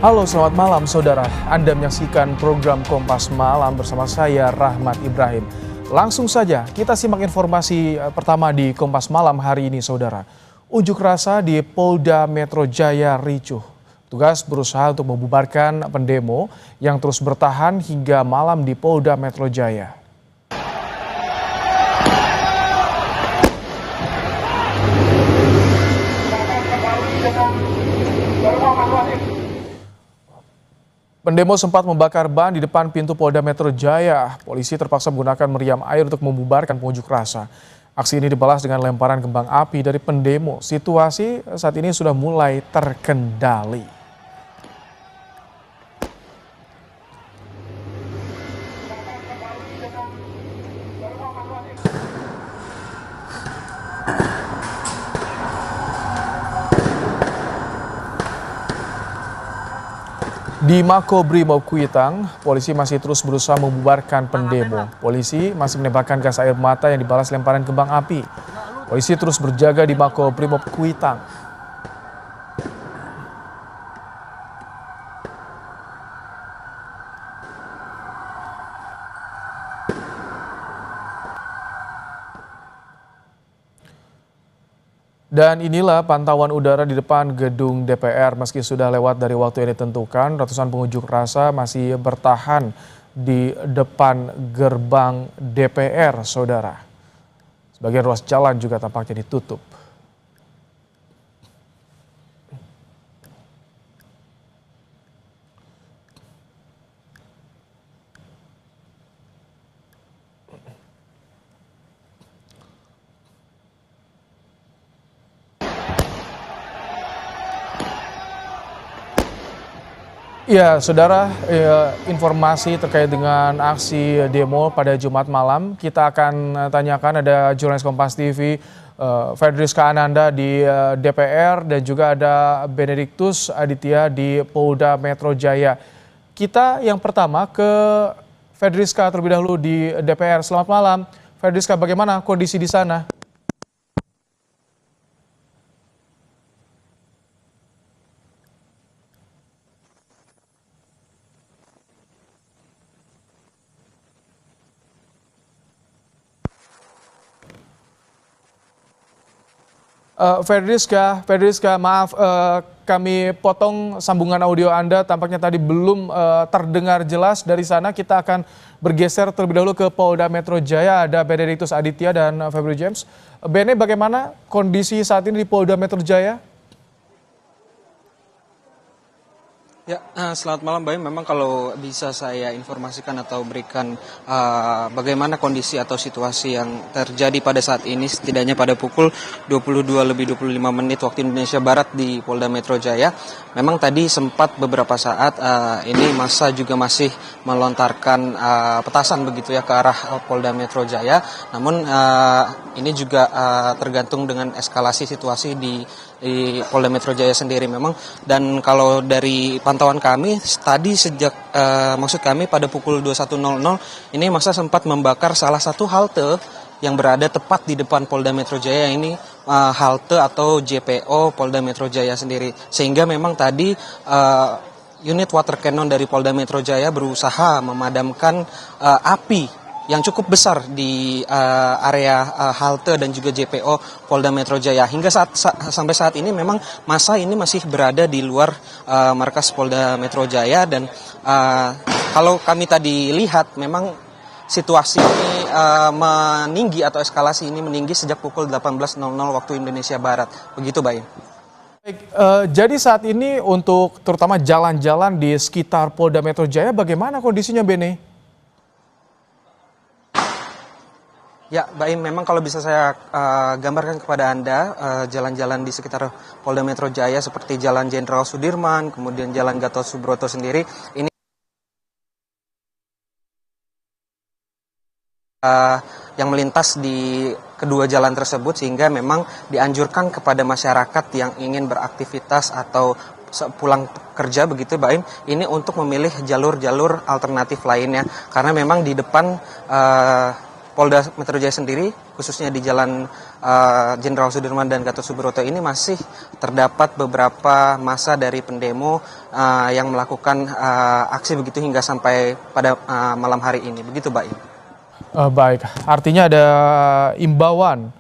Halo, selamat malam saudara. Anda menyaksikan program Kompas Malam bersama saya Rahmat Ibrahim. Langsung saja kita simak informasi pertama di Kompas Malam hari ini saudara. Unjuk rasa di Polda Metro Jaya ricuh. Tugas berusaha untuk membubarkan pendemo yang terus bertahan hingga malam di Polda Metro Jaya. Pendemo sempat membakar ban di depan pintu Polda Metro Jaya. Polisi terpaksa menggunakan meriam air untuk membubarkan pengunjuk rasa. Aksi ini dibalas dengan lemparan kembang api dari pendemo. Situasi saat ini sudah mulai terkendali. Di Makobrimob Kuitang, polisi masih terus berusaha membubarkan pendemo. Polisi masih menembakkan gas air mata yang dibalas lemparan kembang api. Polisi terus berjaga di Makobrimob Kuitang. Dan inilah pantauan udara di depan gedung DPR. Meski sudah lewat dari waktu yang ditentukan, ratusan pengunjuk rasa masih bertahan di depan gerbang DPR, saudara. Sebagian ruas jalan juga tampaknya ditutup. Ya, saudara, informasi terkait dengan aksi demo pada Jumat malam, kita akan tanyakan ada jurnalis Kompas TV, Fedriska Ananda di DPR dan juga ada Benediktus Aditya di Polda Metro Jaya. Kita yang pertama ke Fedriska terlebih dahulu di DPR. Selamat malam, Fedriska, bagaimana kondisi di sana? Fedriska, maaf kami potong sambungan audio Anda. Tampaknya tadi belum terdengar jelas dari sana. Kita akan bergeser terlebih dahulu ke Polda Metro Jaya. Ada Benediktus Aditya dan Febri James. Bene, bagaimana kondisi saat ini di Polda Metro Jaya? Ya, selamat malam, Baim. Memang kalau bisa saya informasikan atau berikan bagaimana kondisi atau situasi yang terjadi pada saat ini, setidaknya pada pukul 22:25 waktu Indonesia Barat di Polda Metro Jaya. Memang tadi sempat beberapa saat ini massa juga masih melontarkan petasan begitu ya ke arah Polda Metro Jaya. Namun ini juga tergantung dengan eskalasi situasi di Polda Metro Jaya sendiri memang. Dan kalau dari pantauan kami tadi sejak maksud kami pada pukul 21.00 ini massa sempat membakar salah satu halte yang berada tepat di depan Polda Metro Jaya. Ini halte atau JPO Polda Metro Jaya sendiri, sehingga memang tadi unit water cannon dari Polda Metro Jaya berusaha memadamkan api yang cukup besar di area halte dan juga JPO Polda Metro Jaya. Hingga sampai saat ini memang massa ini masih berada di luar markas Polda Metro Jaya. Dan kalau kami tadi lihat memang situasi ini meninggi atau eskalasi ini meninggi sejak pukul 18.00 waktu Indonesia Barat. Begitu, Baim. Baik, jadi saat ini untuk terutama jalan-jalan di sekitar Polda Metro Jaya bagaimana kondisinya, Bene? Ya, Baim, memang kalau bisa saya gambarkan kepada Anda, jalan-jalan di sekitar Polda Metro Jaya seperti Jalan Jenderal Sudirman, kemudian Jalan Gatot Subroto sendiri, ini yang melintas di kedua jalan tersebut, sehingga memang dianjurkan kepada masyarakat yang ingin beraktivitas atau pulang kerja begitu, Baim, ini untuk memilih jalur-jalur alternatif lainnya, karena memang di depan Polda Metro Jaya sendiri, khususnya di Jalan Jenderal Sudirman dan Gatot Subroto ini masih terdapat beberapa massa dari pendemo yang melakukan aksi begitu hingga sampai pada malam hari ini. Begitu, Mbak Im. Baik, artinya ada imbauan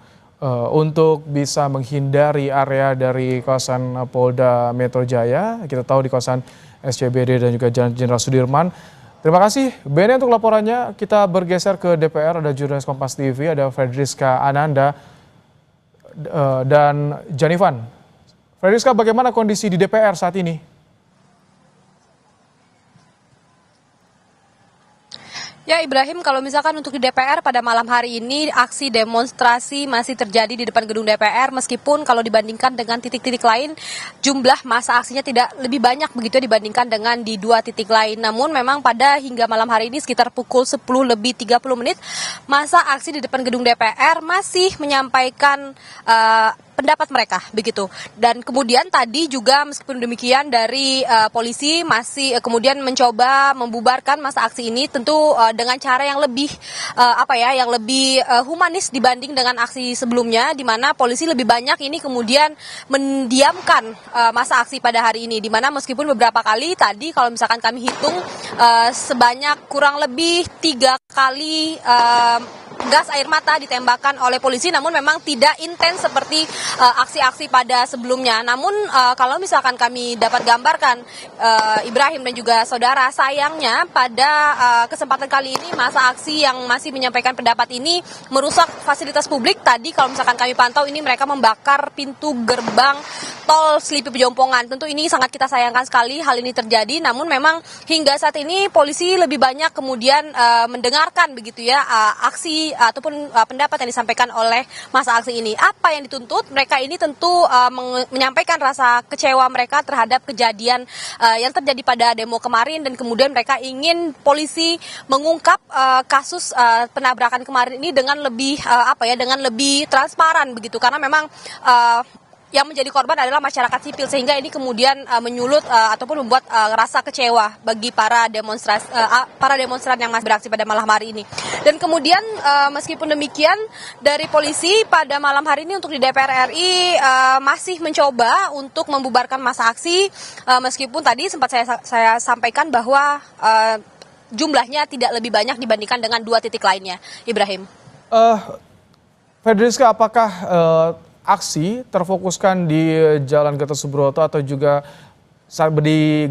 untuk bisa menghindari area dari kawasan Polda Metro Jaya. Kita tahu di kawasan SCBD dan juga Jalan Jenderal Sudirman. Terima kasih Beni untuk laporannya. Kita bergeser ke DPR, ada jurnalis Kompas TV, ada Fredriska Ananda dan Janivan. Fredriska, bagaimana kondisi di DPR saat ini? Ya Ibrahim, kalau misalkan untuk di DPR pada malam hari ini aksi demonstrasi masih terjadi di depan gedung DPR, meskipun kalau dibandingkan dengan titik-titik lain jumlah masa aksinya tidak lebih banyak begitu dibandingkan dengan di dua titik lain. Namun memang pada hingga malam hari ini sekitar pukul 10:30 masa aksi di depan gedung DPR masih menyampaikan pendapat mereka begitu. Dan kemudian tadi juga meskipun demikian dari polisi masih kemudian mencoba membubarkan masa aksi ini tentu dengan cara yang lebih yang lebih humanis dibanding dengan aksi sebelumnya, di mana polisi lebih banyak ini kemudian mendiamkan masa aksi pada hari ini, di mana meskipun beberapa kali tadi kalau misalkan kami hitung sebanyak kurang lebih 3 kali gas air mata ditembakkan oleh polisi, namun memang tidak intens seperti aksi-aksi pada sebelumnya. Namun kalau misalkan kami dapat gambarkan Ibrahim dan juga saudara, sayangnya pada kesempatan kali ini masa aksi yang masih menyampaikan pendapat ini merusak fasilitas publik. Tadi kalau misalkan kami pantau ini mereka membakar pintu gerbang tol Selipi Pejompongan. Tentu ini sangat kita sayangkan sekali hal ini terjadi, namun memang hingga saat ini polisi lebih banyak kemudian mendengarkan begitu ya aksi ataupun pendapat yang disampaikan oleh masa aksi ini. Apa yang dituntut? Mereka ini tentu menyampaikan rasa kecewa mereka terhadap kejadian yang terjadi pada demo kemarin, dan kemudian mereka ingin polisi mengungkap kasus penabrakan kemarin ini dengan lebih dengan lebih transparan begitu, karena memang yang menjadi korban adalah masyarakat sipil, sehingga ini kemudian menyulut ataupun membuat rasa kecewa bagi para demonstran yang masih beraksi pada malam hari ini. Dan kemudian meskipun demikian dari polisi pada malam hari ini untuk di DPR RI masih mencoba untuk membubarkan massa aksi, meskipun tadi sempat saya sampaikan bahwa jumlahnya tidak lebih banyak dibandingkan dengan dua titik lainnya. Ibrahim. Fredriska, apakah aksi terfokuskan di Jalan Gatot Subroto atau juga di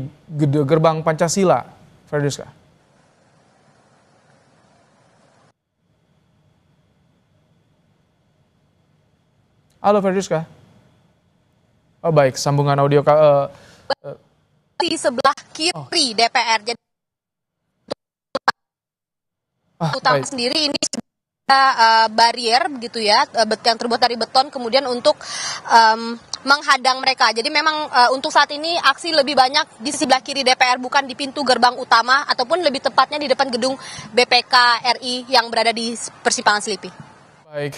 gerbang Pancasila, Fredriska? Halo Fredriska. Oh baik, sambungan audio di sebelah kiri DPR. Jadi utama sendiri ini barier begitu ya, yang terbuat dari beton kemudian untuk menghadang mereka. Jadi memang untuk saat ini aksi lebih banyak di sebelah kiri DPR, bukan di pintu gerbang utama, ataupun lebih tepatnya di depan gedung BPK RI yang berada di Persimpangan Selipi. Baik,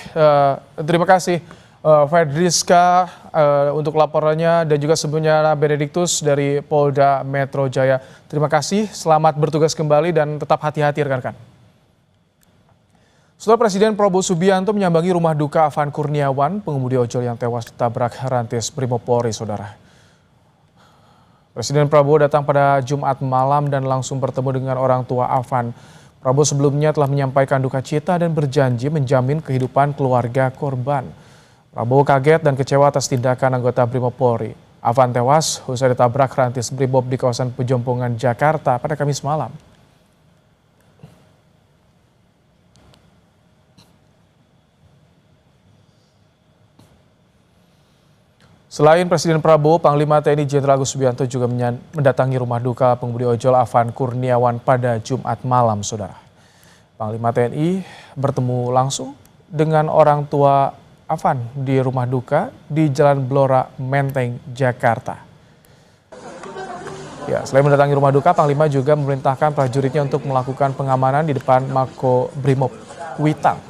terima kasih Fredriska untuk laporannya, dan juga sebelumnya Benediktus dari Polda Metro Jaya. Terima kasih, selamat bertugas kembali dan tetap hati-hati rekan-rekan. Setelah Presiden Prabowo Subianto menyambangi rumah duka Afan Kurniawan, pengemudi ojol yang tewas ditabrak rantis Brimopolri, saudara. Presiden Prabowo datang pada Jumat malam dan langsung bertemu dengan orang tua Afan. Prabowo sebelumnya telah menyampaikan duka cita dan berjanji menjamin kehidupan keluarga korban. Prabowo kaget dan kecewa atas tindakan anggota Brimopolri. Afan tewas usai ditabrak rantis Brimob di kawasan Pejompongan, Jakarta pada Kamis malam. Selain Presiden Prabowo, Panglima TNI Jenderal Agus Subianto juga mendatangi rumah duka pengemudi ojol Afan Kurniawan pada Jumat malam, saudara. Panglima TNI bertemu langsung dengan orang tua Afan di rumah duka di Jalan Blora, Menteng, Jakarta. Ya, selain mendatangi rumah duka, Panglima juga memerintahkan prajuritnya untuk melakukan pengamanan di depan Mako Brimob Kuitang.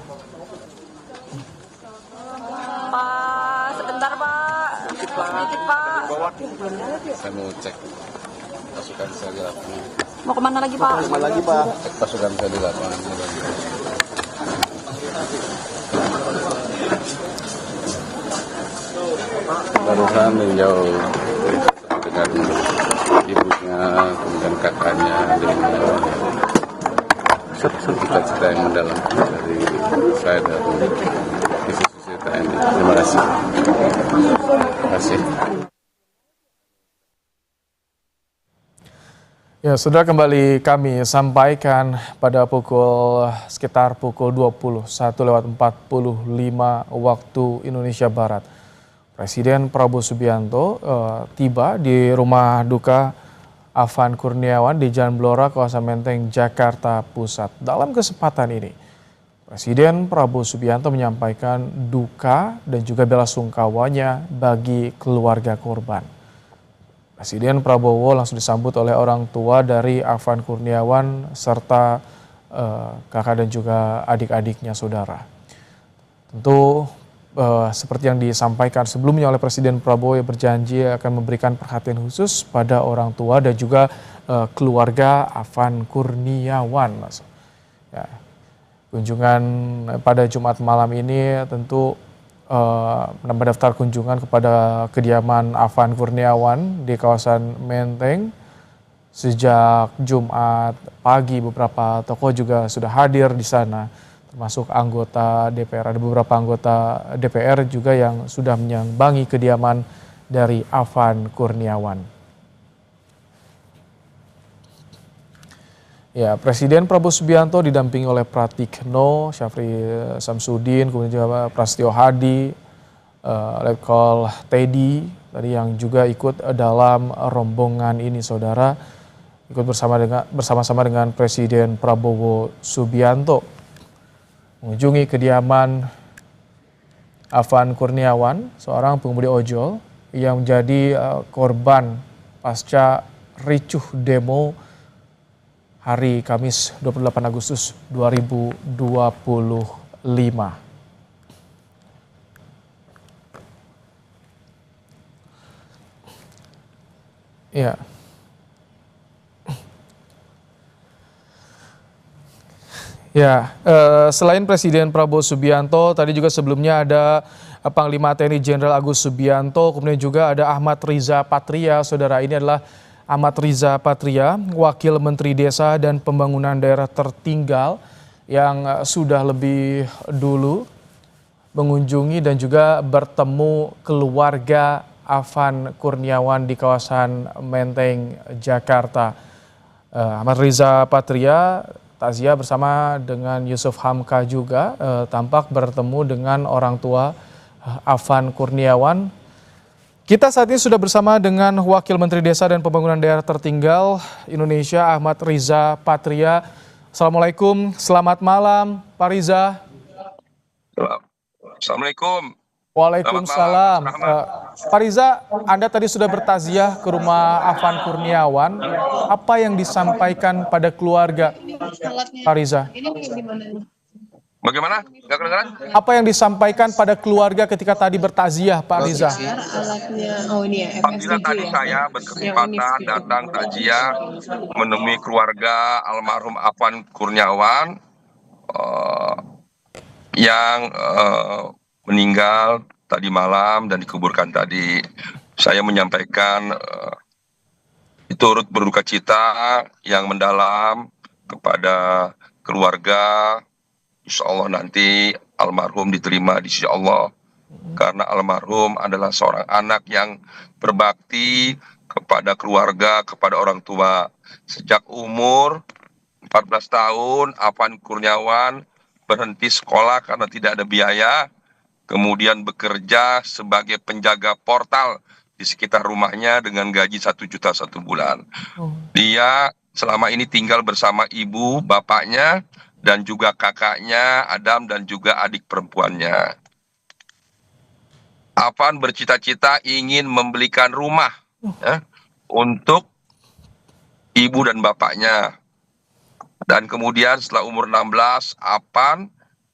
Saya mau cek pasukan saya di lapangan. Mau kemana lagi Pak? Cek pasukan saya di lapangan. Barusan beliau bersama dengan ibunya, kemudian kakaknya, adiknya. Cerita-cerita yang mendalam dari saya dan institusi TNI. Terima kasih. Terima kasih. Ya, sudah kembali kami sampaikan pada sekitar pukul 21.45 waktu Indonesia Barat. Presiden Prabowo Subianto tiba di rumah duka Afan Kurniawan di Jalan Blora, kawasan Menteng, Jakarta Pusat. Dalam kesempatan ini, Presiden Prabowo Subianto menyampaikan duka dan juga bela sungkawanya bagi keluarga korban. Presiden Prabowo langsung disambut oleh orang tua dari Afan Kurniawan serta kakak dan juga adik-adiknya, saudara. Tentu seperti yang disampaikan sebelumnya oleh Presiden Prabowo, yang berjanji akan memberikan perhatian khusus pada orang tua dan juga keluarga Afan Kurniawan. Ya, kunjungan pada Jumat malam ini tentu mendaftar kunjungan kepada kediaman Afan Kurniawan di kawasan Menteng. Sejak Jumat pagi beberapa tokoh juga sudah hadir di sana, termasuk anggota DPR. Ada beberapa anggota DPR juga yang sudah menyambangi kediaman dari Afan Kurniawan. Ya, Presiden Prabowo Subianto didampingi oleh Pratikno, Syafri Samsudin, kemudian juga Prasetyo Hadi, Letkol Teddy, tadi yang juga ikut dalam rombongan ini, saudara, ikut bersama-sama dengan Presiden Prabowo Subianto mengunjungi kediaman Afan Kurniawan, seorang pengemudi ojol yang menjadi korban pasca ricuh demo hari Kamis 28 Agustus 2025. Ya. Ya, selain Presiden Prabowo Subianto, tadi juga sebelumnya ada Panglima TNI Jenderal Agus Subianto, kemudian juga ada Ahmad Riza Patria. Saudara, ini adalah Ahmad Riza Patria, Wakil Menteri Desa dan Pembangunan Daerah Tertinggal yang sudah lebih dulu mengunjungi dan juga bertemu keluarga Afan Kurniawan di kawasan Menteng, Jakarta. Ahmad Riza Patria takziah bersama dengan Yusuf Hamka juga tampak bertemu dengan orang tua Afan Kurniawan. Kita saat ini sudah bersama dengan Wakil Menteri Desa dan Pembangunan Daerah Tertinggal Indonesia, Ahmad Riza Patria. Assalamualaikum, selamat malam Pak Riza. Assalamualaikum. Waalaikumsalam. Pak Riza, Anda tadi sudah bertaziah ke rumah Afan Kurniawan. Apa yang disampaikan pada keluarga, Pak Riza? Bagaimana? Nggak kedengaran? Apa yang disampaikan pada keluarga ketika tadi bertaziah, Pak Riza? Alhamdulillah tadi saya berkesempatan datang takziah menemui keluarga almarhum Afan Kurniawan yang meninggal tadi malam dan dikuburkan tadi. Saya menyampaikan turut berduka cita yang mendalam kepada keluarga. Insya Allah nanti almarhum diterima di sisi Allah. Karena almarhum adalah seorang anak yang berbakti kepada keluarga, kepada orang tua. Sejak umur 14 tahun, Afan Kurniawan berhenti sekolah karena tidak ada biaya. Kemudian bekerja sebagai penjaga portal di sekitar rumahnya dengan gaji 1 juta satu bulan. Dia selama ini tinggal bersama ibu, bapaknya, dan juga kakaknya Adam dan juga adik perempuannya. Afan bercita-cita ingin membelikan rumah untuk ibu dan bapaknya. Dan kemudian setelah umur 16, Afan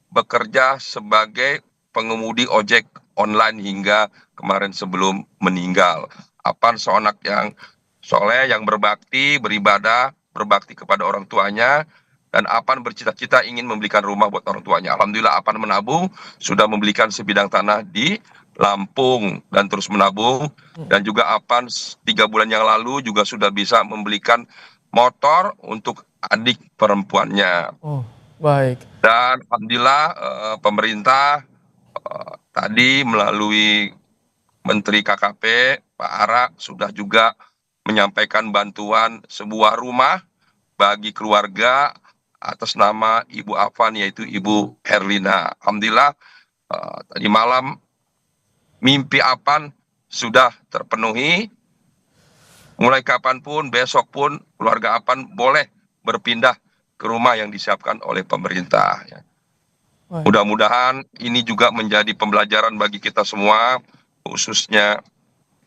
bekerja sebagai pengemudi ojek online hingga kemarin sebelum meninggal. Afan seorang yang soleh, yang berbakti, beribadah, berbakti kepada orang tuanya. Dan Afan bercita-cita ingin membelikan rumah buat orang tuanya. Alhamdulillah Afan menabung, sudah membelikan sebidang tanah di Lampung, dan terus menabung. Dan juga Apan 3 bulan yang lalu juga sudah bisa membelikan motor untuk adik perempuannya. Oh, baik. Dan alhamdulillah pemerintah tadi melalui Menteri KKP Pak Ara sudah juga menyampaikan bantuan sebuah rumah bagi keluarga atas nama Ibu Afan, yaitu Ibu Herlina. Alhamdulillah tadi malam mimpi Apan sudah terpenuhi. Mulai kapanpun, besok pun keluarga Apan boleh berpindah ke rumah yang disiapkan oleh pemerintah. Baik. Mudah-mudahan ini juga menjadi pembelajaran bagi kita semua, khususnya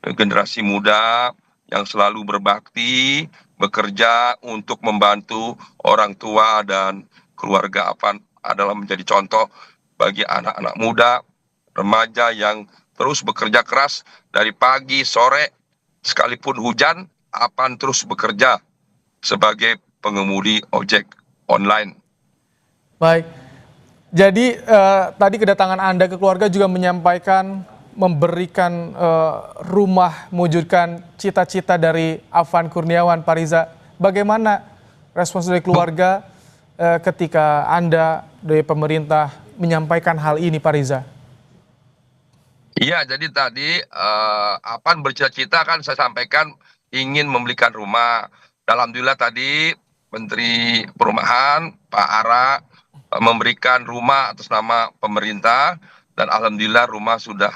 generasi muda yang selalu berbakti, bekerja untuk membantu orang tua dan keluarga Apan adalah menjadi contoh bagi anak-anak muda, remaja yang terus bekerja keras dari pagi, sore, sekalipun hujan, Apan terus bekerja sebagai pengemudi ojek online. Baik. Jadi tadi kedatangan Anda ke keluarga juga menyampaikan memberikan rumah, mewujudkan cita-cita dari Afan Kurniawan, Pak Riza. Bagaimana respons dari keluarga ketika Anda dari pemerintah menyampaikan hal ini, Pak Riza? Iya, jadi tadi Apan bercita-cita kan saya sampaikan ingin membelikan rumah. Alhamdulillah tadi Menteri Perumahan Pak Ara memberikan rumah atas nama pemerintah, dan alhamdulillah rumah sudah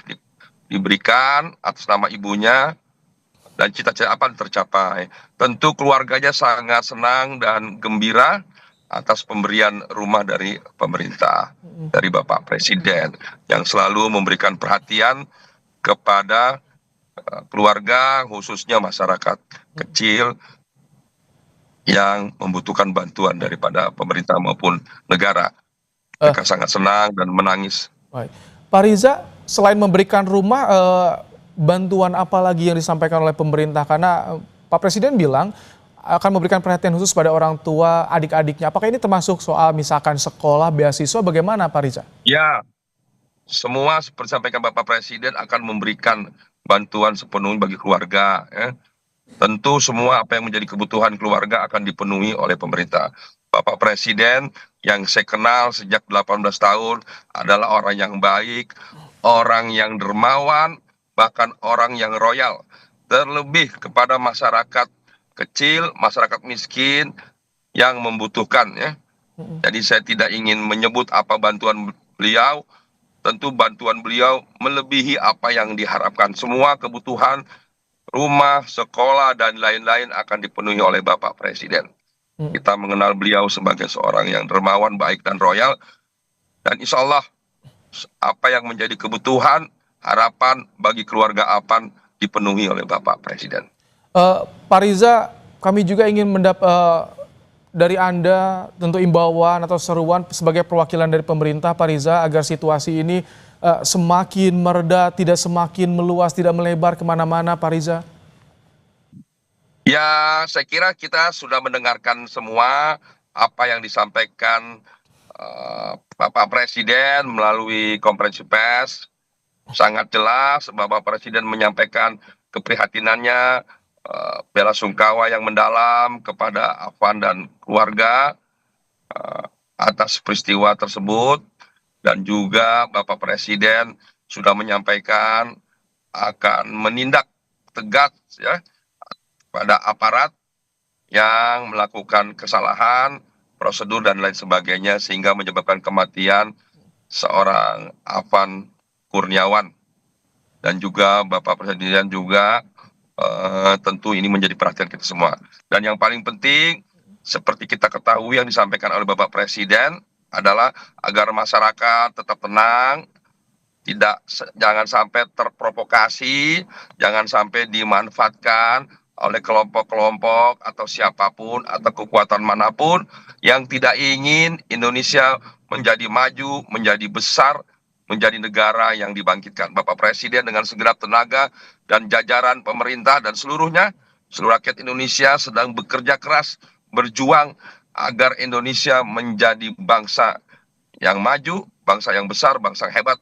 diberikan atas nama ibunya dan cita-cita Apan tercapai. Tentu keluarganya sangat senang dan gembira atas pemberian rumah dari pemerintah, dari Bapak Presiden yang selalu memberikan perhatian kepada keluarga, khususnya masyarakat kecil yang membutuhkan bantuan daripada pemerintah maupun negara. Mereka sangat senang dan menangis. Baik. Pak Riza, selain memberikan rumah, bantuan apa lagi yang disampaikan oleh pemerintah? Karena Pak Presiden bilang akan memberikan perhatian khusus pada orang tua, adik-adiknya. Apakah ini termasuk soal misalkan sekolah, beasiswa, bagaimana Pak Riza? Ya, semua seperti sampaikan Bapak Presiden akan memberikan bantuan sepenuhnya bagi keluarga. Ya. Tentu semua apa yang menjadi kebutuhan keluarga akan dipenuhi oleh pemerintah. Bapak Presiden yang saya kenal sejak 18 tahun adalah orang yang baik, orang yang dermawan, bahkan orang yang royal. Terlebih kepada masyarakat kecil, masyarakat miskin yang membutuhkan. Ya. Jadi saya tidak ingin menyebut apa bantuan beliau. Tentu bantuan beliau melebihi apa yang diharapkan. Semua kebutuhan rumah, sekolah, dan lain-lain akan dipenuhi oleh Bapak Presiden. Kita mengenal beliau sebagai seorang yang dermawan, baik, dan royal. Dan insya Allah apa yang menjadi kebutuhan, harapan bagi keluarga Apan dipenuhi oleh Bapak Presiden. Pak Riza, kami juga ingin dari Anda tentu imbauan atau seruan sebagai perwakilan dari pemerintah, Pak Riza, agar situasi ini semakin mereda, tidak semakin meluas, tidak melebar kemana-mana, Pak Riza? Ya, saya kira kita sudah mendengarkan semua apa yang disampaikan Bapak Presiden melalui konferensi pers. Sangat jelas Bapak Presiden menyampaikan keprihatinannya, bela sungkawa yang mendalam kepada Afan dan keluarga atas peristiwa tersebut. Dan juga Bapak Presiden sudah menyampaikan akan menindak tegas ya pada aparat yang melakukan kesalahan, prosedur, dan lain sebagainya sehingga menyebabkan kematian seorang Afan Kurniawan. Dan juga Bapak Presiden juga tentu ini menjadi perhatian kita semua. Dan yang paling penting, seperti kita ketahui yang disampaikan oleh Bapak Presiden adalah agar masyarakat tetap tenang, jangan sampai terprovokasi, jangan sampai dimanfaatkan oleh kelompok-kelompok atau siapapun atau kekuatan manapun yang tidak ingin Indonesia menjadi maju, menjadi besar, menjadi negara yang dibangkitkan. Bapak Presiden dengan segenap tenaga dan jajaran pemerintah dan seluruhnya, seluruh rakyat Indonesia sedang bekerja keras, berjuang agar Indonesia menjadi bangsa yang maju, bangsa yang besar, bangsa yang hebat.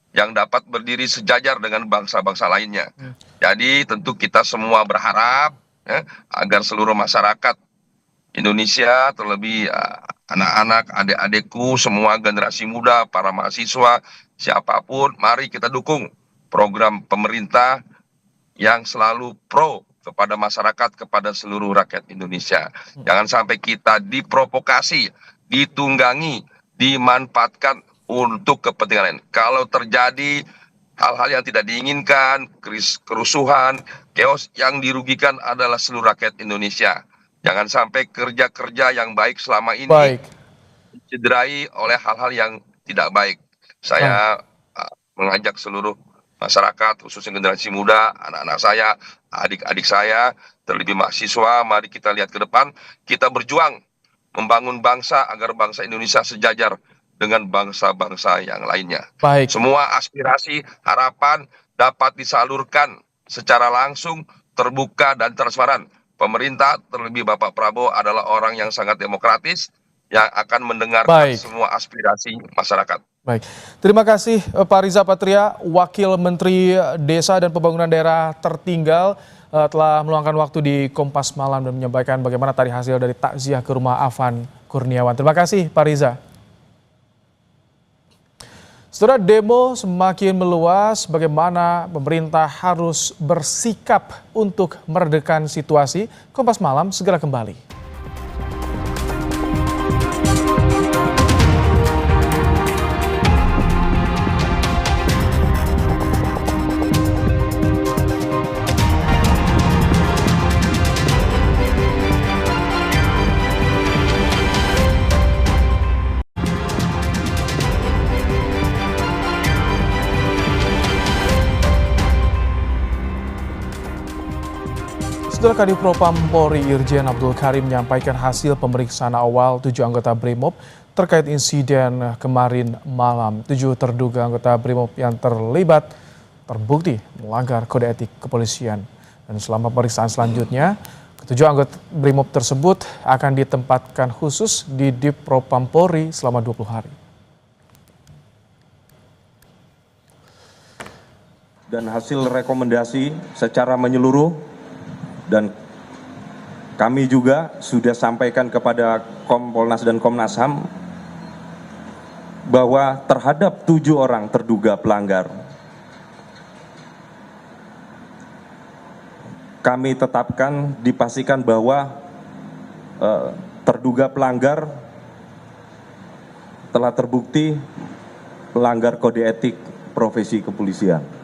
yang dapat berdiri sejajar dengan bangsa-bangsa lainnya. Jadi tentu kita semua berharap ya, agar seluruh masyarakat Indonesia, terlebih anak-anak, adik-adikku, semua generasi muda, para mahasiswa, siapapun, mari kita dukung program pemerintah yang selalu pro kepada masyarakat, kepada seluruh rakyat Indonesia. Jangan sampai kita diprovokasi, ditunggangi, dimanfaatkan untuk kepentingan lain. Kalau terjadi hal-hal yang tidak diinginkan, kerusuhan, chaos, yang dirugikan adalah seluruh rakyat Indonesia. Jangan sampai kerja-kerja yang baik selama ini dicederai oleh hal-hal yang tidak baik. Saya mengajak seluruh masyarakat, khususnya generasi muda, anak-anak saya, adik-adik saya, terlebih mahasiswa, mari kita lihat ke depan, kita berjuang membangun bangsa agar bangsa Indonesia sejajar dengan bangsa-bangsa yang lainnya. Semua aspirasi, harapan dapat disalurkan secara langsung, terbuka dan transparan. Pemerintah, terlebih Bapak Prabowo, adalah orang yang sangat demokratis, yang akan mendengarkan semua aspirasi masyarakat. Baik, terima kasih Pak Riza Patria, Wakil Menteri Desa dan Pembangunan Daerah Tertinggal, telah meluangkan waktu di Kompas Malam dan menyampaikan bagaimana tadi hasil dari takziah ke rumah Afan Kurniawan. Terima kasih Pak Riza. Setelah demo semakin meluas, bagaimana pemerintah harus bersikap untuk meredakan situasi? Kompas Malam segera kembali. Setelah Kadif Propam Polri Irjen Abdul Karim menyampaikan hasil pemeriksaan awal 7 anggota BRIMOB terkait insiden kemarin malam. 7 terduga anggota BRIMOB yang terlibat terbukti melanggar kode etik kepolisian. Dan selama pemeriksaan selanjutnya, ketujuh anggota BRIMOB tersebut akan ditempatkan khusus di Dip Propam Polri selama 20 hari. Dan hasil rekomendasi secara menyeluruh, dan kami juga sudah sampaikan kepada Kompolnas dan Komnas HAM bahwa terhadap 7 orang terduga pelanggar, kami tetapkan, dipastikan bahwa terduga pelanggar telah terbukti melanggar kode etik profesi kepolisian.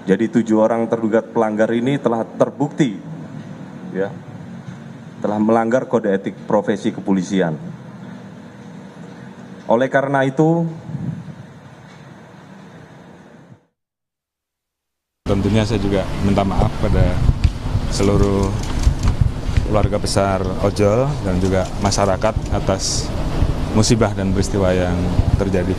Jadi 7 orang terduga pelanggar ini telah terbukti ya, telah melanggar kode etik profesi kepolisian. Oleh karena itu, tentunya saya juga minta maaf pada seluruh keluarga besar ojol dan juga masyarakat atas musibah dan peristiwa yang terjadi.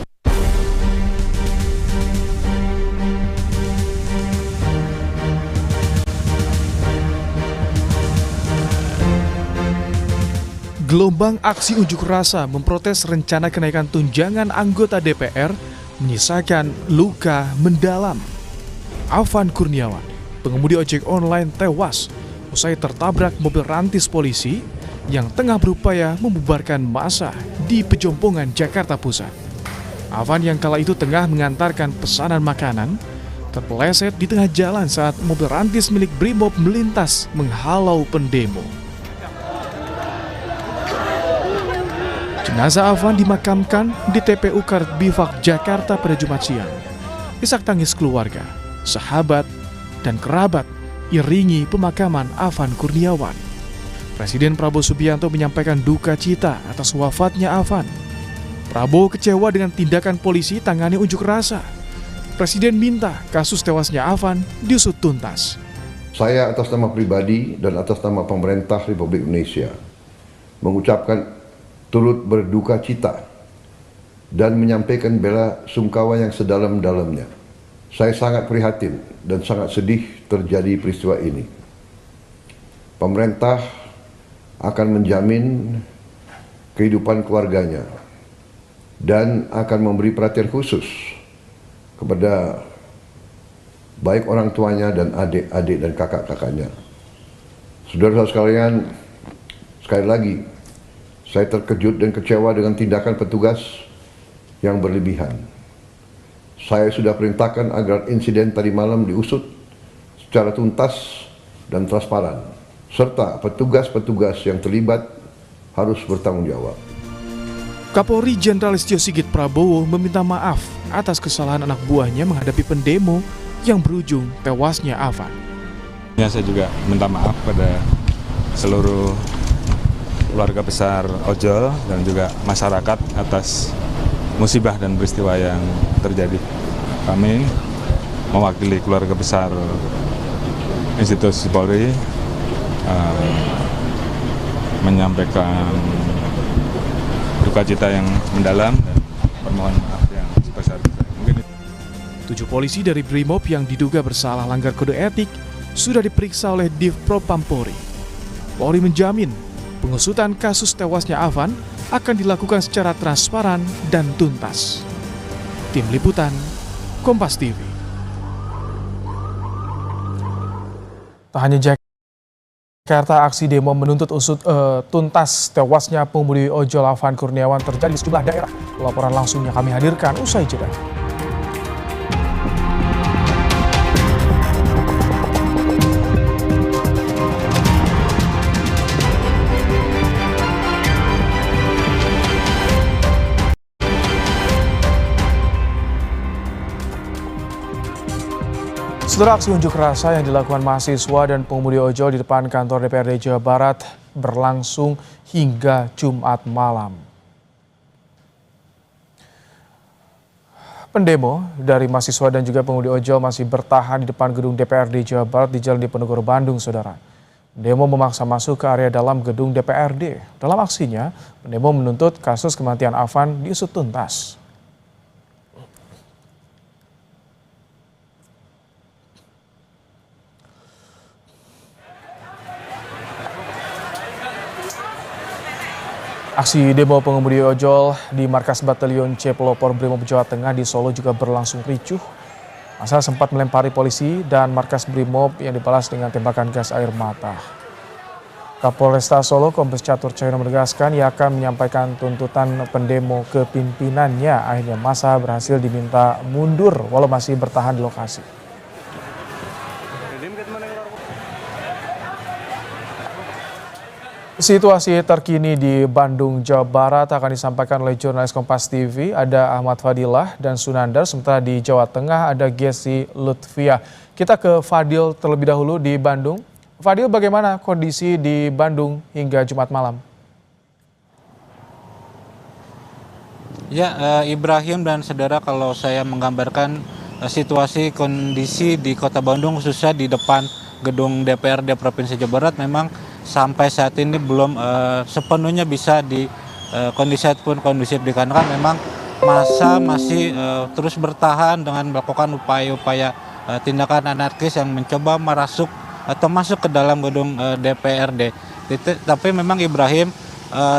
Gelombang aksi unjuk rasa memprotes rencana kenaikan tunjangan anggota DPR menyisakan luka mendalam. Afan Kurniawan, pengemudi ojek online, tewas usai tertabrak mobil rantis polisi yang tengah berupaya membubarkan massa di Pejompongan, Jakarta Pusat. Afan yang kala itu tengah mengantarkan pesanan makanan terpeleset di tengah jalan saat mobil rantis milik BRIMOB melintas menghalau pendemo. Jenazah Afan dimakamkan di TPU Karet Bifak, Jakarta pada Jumat siang. Isak tangis keluarga, sahabat, dan kerabat iringi pemakaman Afan Kurniawan. Presiden Prabowo Subianto menyampaikan duka cita atas wafatnya Afan. Prabowo kecewa dengan tindakan polisi tangani unjuk rasa. Presiden minta kasus tewasnya Afan diusut tuntas. Saya atas nama pribadi dan atas nama pemerintah Republik Indonesia mengucapkan turut berduka cita dan menyampaikan bela sungkawa yang sedalam-dalamnya. Saya sangat prihatin dan sangat sedih terjadi peristiwa ini. Pemerintah akan menjamin kehidupan keluarganya dan akan memberi perhatian khusus kepada baik orang tuanya dan adik-adik dan kakak-kakaknya. Saudara-saudara sekalian, sekali lagi, saya terkejut dan kecewa dengan tindakan petugas yang berlebihan. Saya sudah perintahkan agar insiden tadi malam diusut secara tuntas dan transparan, serta petugas-petugas yang terlibat harus bertanggung jawab. Kapolri Jenderal Listio Sigit Prabowo meminta maaf atas kesalahan anak buahnya menghadapi pendemo yang berujung tewasnya Afan. Saya juga minta maaf pada seluruh keluarga besar ojol dan juga masyarakat atas musibah dan peristiwa yang terjadi. Kami mewakili keluarga besar institusi Polri menyampaikan duka cita yang mendalam dan permohonan maaf yang sebesar-besarnya. 7 polisi dari Brimob yang diduga bersalah langgar kode etik sudah diperiksa oleh Div Propam Polri. Polri menjamin pengusutan kasus tewasnya Afan akan dilakukan secara transparan dan tuntas. Tim Liputan, Kompas TV. Tak hanya Jakarta, aksi demo menuntut tuntas tewasnya pengemudi ojol Afan Kurniawan terjadi di sejumlah daerah. Laporan langsungnya kami hadirkan usai jeda. Setelah aksi unjuk rasa yang dilakukan mahasiswa dan pengemudi ojol di depan kantor DPRD Jawa Barat berlangsung hingga Jumat malam. Pendemo dari mahasiswa dan juga pengemudi ojol masih bertahan di depan gedung DPRD Jawa Barat di Jalan Diponegoro, Bandung, saudara. Pendemo memaksa masuk ke area dalam gedung DPRD. Dalam aksinya, pendemo menuntut kasus kematian Afan diusut tuntas. Aksi demo pengemudi ojol di markas Batalion C Pelopor Brimob Jawa Tengah di Solo juga berlangsung ricuh. Massa sempat melempari polisi dan markas Brimob yang dibalas dengan tembakan gas air mata. Kapolresta Solo Kombes Catur Cahyono menegaskan ia akan menyampaikan tuntutan pendemo ke pimpinannya. Akhirnya massa berhasil diminta mundur walau masih bertahan di lokasi. Situasi terkini di Bandung, Jawa Barat akan disampaikan oleh jurnalis Kompas TV. Ada Ahmad Fadilah dan Sunandar, sementara di Jawa Tengah ada Gesi Lutfiah. Kita ke Fadil terlebih dahulu di Bandung. Fadil, bagaimana kondisi di Bandung hingga Jumat malam? Ya, Ibrahim dan saudara, kalau saya menggambarkan situasi kondisi di Kota Bandung khususnya di depan gedung DPRD Provinsi Jawa Barat memang sampai saat ini belum sepenuhnya bisa kondisi pun kondusif, dikarenakan memang massa masih terus bertahan dengan melakukan upaya-upaya tindakan anarkis yang mencoba merasuk atau masuk ke dalam gedung DPRD. Tapi memang Ibrahim,